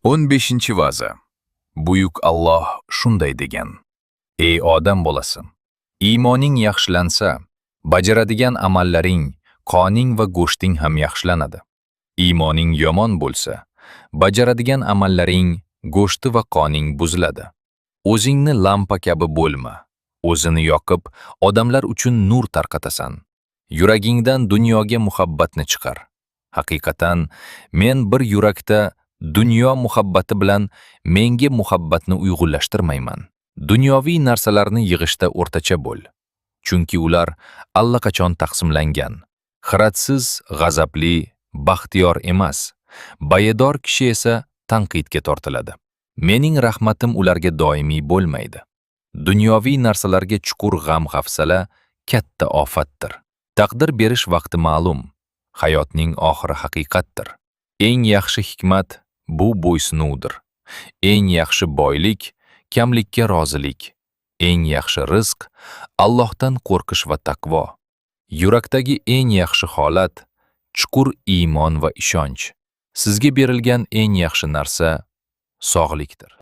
15-vaza. Buyuk Alloh shunday degan: Ey odam bolasi, iymoning yaxshilansa, bajaradigan amallaring, qoning va go'shting ham yaxshilanadi. Iymoning yomon bo'lsa, bajaradigan amallaring, go'shti va qoning buziladi. O'zingni lampa kabi bo'lma. O'zini yoqib, odamlar uchun nur tarqatasan. Yuragingdan dunyoga muhabbatni chiqar. Haqiqatan, men bir yurakda dunyo muhabbati bilan menga muhabbatni uyg'unlashtirmayman. Dunyoviy narsalarni yig'ishda o'rtacha bo'l. Chunki ular allaqachon taqsimlangan. Xiratsiz, g'azabli, baxtiyor emas. Bayador kishi esa tanqidga tortiladi. Mening rahmatim ularga doimiy bo'lmaydi. Dunyoviy narsalarga chuqur g'am-hafsala katta ofatdir. Taqdir berish vaqti ma'lum. Hayotning oxiri haqiqatdir. Eng yaxshi hikmat bu bo'ysunuvdir. Eng yaxshi boylik kamlikka rozilik. Eng yaxshi rizq Allohdan qo'rqish va taqvo. Yurakdagi eng yaxshi holat chuqur iymon va ishonch. Sizga berilgan eng yaxshi narsa sog'likdir.